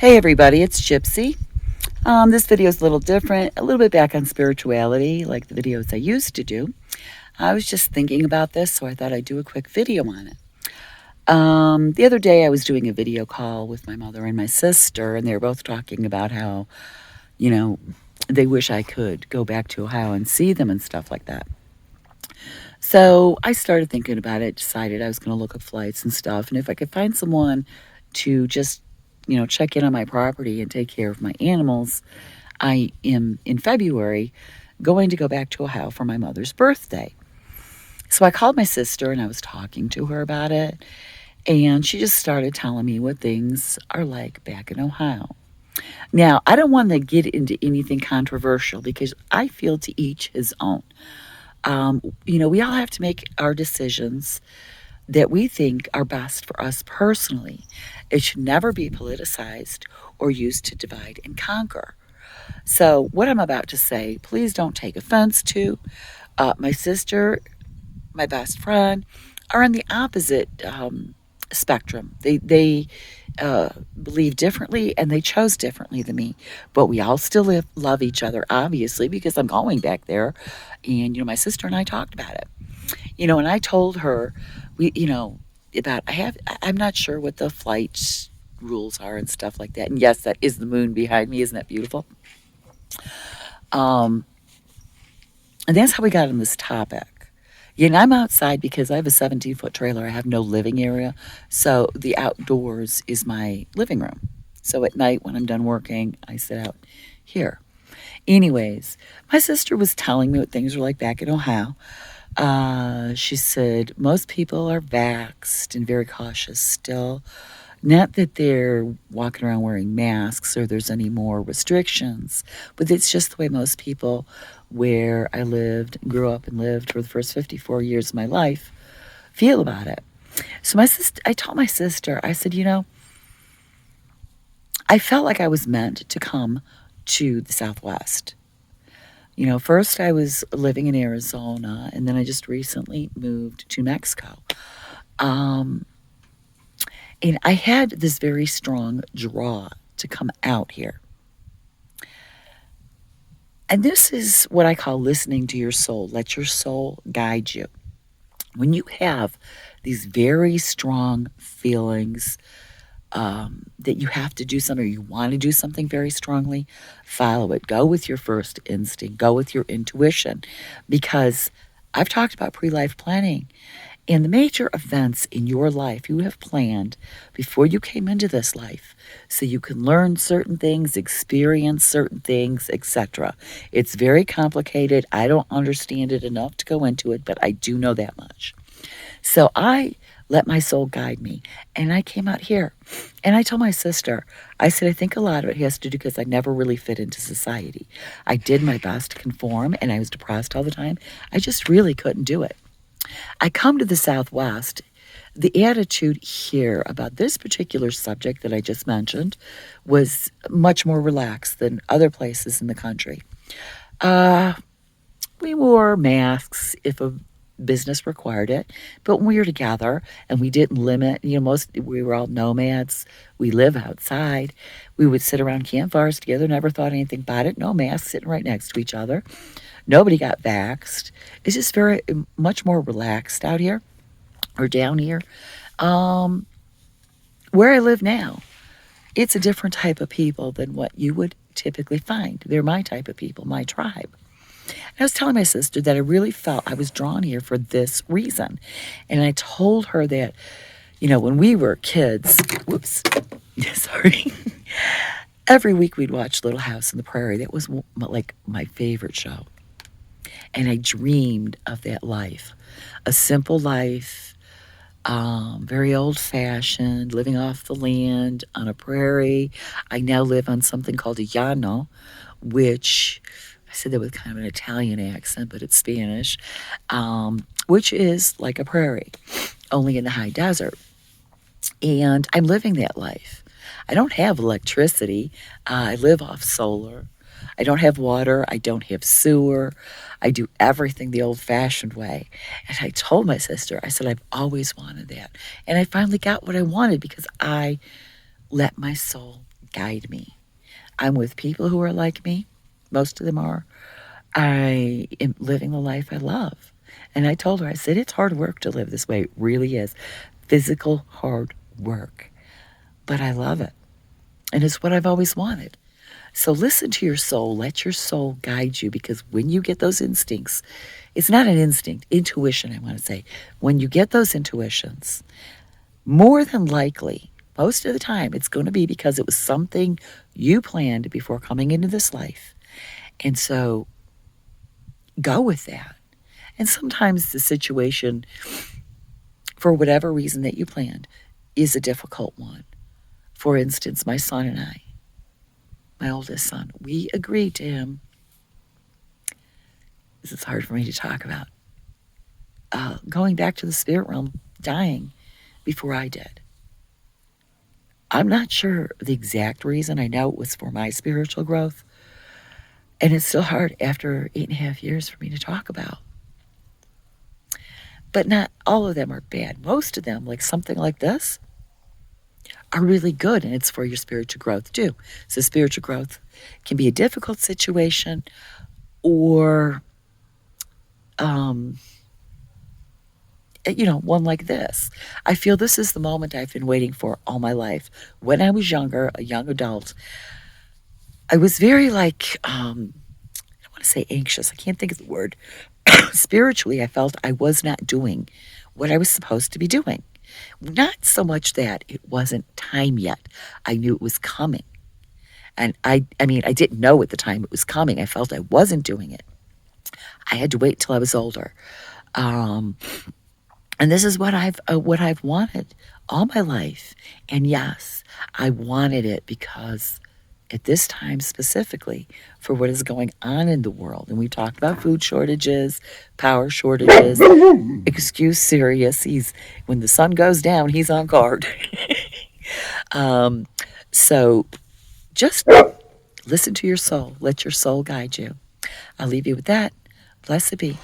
Hey everybody, it's Gypsy. This video is a little different, a little bit back on spirituality, like the videos I used to do. I was just thinking about this, so I thought I'd do a quick video on it. The other day I was doing a video call with my mother and my sister, and they were both talking about how, you know, they wish I could go back to Ohio and see them and stuff like that. So I started thinking about it, decided I was going to look up flights and stuff, and if I could find someone to just check in on my property and take care of my animals. I am in February going to go back to Ohio for my mother's birthday. So I called my sister and I was talking to her about it. And she just started telling me what things are like back in Ohio. Now, I don't want to get into anything controversial because I feel to each his own. We all have to make our decisions that we think are best for us personally. It should never be politicized or used to divide and conquer. So, what I'm about to say, please don't take offense to. My sister, my best friend, are on the opposite spectrum. They believe differently and they chose differently than me. But we all still love each other, obviously, because I'm going back there. And, my sister and I talked about it. And I told her, I'm not sure what the flight rules are and stuff like that. And yes, that is the moon behind me. Isn't that beautiful? And that's how we got on this topic. And I'm outside because I have a 17-foot trailer. I have no living area. So the outdoors is my living room. So at night when I'm done working, I sit out here. Anyways, my sister was telling me what things were like back in Ohio. She said most people are vaxxed and very cautious still. Not that they're walking around wearing masks or there's any more restrictions, but it's just the way most people where I grew up and lived for the first 54 years of my life feel about it. So I told my sister, I said, I felt like I was meant to come to the Southwest. First I was living in Arizona, and then I just recently moved to Mexico. And I had this very strong draw to come out here. And this is what I call listening to your soul. Let your soul guide you. When you have these very strong feelings that you have to do something or you want to do something very strongly, follow it. Go with your first instinct. Go with your intuition. Because I've talked about pre-life planning. And the major events in your life you have planned before you came into this life so you can learn certain things, experience certain things, etc. It's very complicated. I don't understand it enough to go into it, but I do know that much. So I let my soul guide me. And I came out here. And I told my sister, I said, I think a lot of it has to do because I never really fit into society. I did my best to conform and I was depressed all the time. I just really couldn't do it. I come to the Southwest. The attitude here about this particular subject that I just mentioned was much more relaxed than other places in the country. We wore masks if a business required it, but when we were together and we didn't limit, we were all nomads. We live outside. We would sit around campfires together, never thought anything about it. No masks, sitting right next to each other. Nobody got vaxxed. It's just very much more relaxed out here or down here. Where I live now, it's a different type of people than what you would typically find. They're my type of people, my tribe. And I was telling my sister that I really felt I was drawn here for this reason. And I told her that, when we were kids, sorry, every week we'd watch Little House on the Prairie. That was like my favorite show. And I dreamed of that life, a simple life, very old-fashioned, living off the land on a prairie. I now live on something called a llano, which I said that with kind of an Italian accent, but it's Spanish, which is like a prairie, only in the high desert. And I'm living that life. I don't have electricity. I live off solar. I don't have water. I don't have sewer. I do everything the old-fashioned way. And I told my sister, I said, I've always wanted that. And I finally got what I wanted because I let my soul guide me. I'm with people who are like me. Most of them are. I am living the life I love. And I told her, I said, it's hard work to live this way. It really is. Physical hard work. But I love it. And it's what I've always wanted. So listen to your soul. Let your soul guide you, because when you get those instincts, it's not an instinct, intuition, I want to say. When you get those intuitions, more than likely, most of the time, it's going to be because it was something you planned before coming into this life. And so go with that. And sometimes the situation, for whatever reason that you planned, is a difficult one. For instance, my son and I, my oldest son, we agreed to him. This is hard for me to talk about. Going back to the spirit realm, dying before I did. I'm not sure the exact reason. I know it was for my spiritual growth. And it's still hard after 8.5 years for me to talk about. But not all of them are bad. Most of them, like something like this, are really good, and it's for your spiritual growth too. So spiritual growth can be a difficult situation, or one like this. I feel this is the moment I've been waiting for all my life. When I was younger, a young adult, I was very I want to say anxious. I can't think of the word. Spiritually, I felt I was not doing what I was supposed to be doing. Not so much that it wasn't time yet. I knew it was coming. And I didn't know at the time it was coming. I felt I wasn't doing it. I had to wait till I was older. And this is what I've wanted all my life. And yes, I wanted it because at this time specifically, for what is going on in the world, and we talked about food shortages, power shortages. Excuse Sirius, when the sun goes down, he's on guard. So just listen to your soul. Let your soul guide you. I'll leave you with that. Blessed be.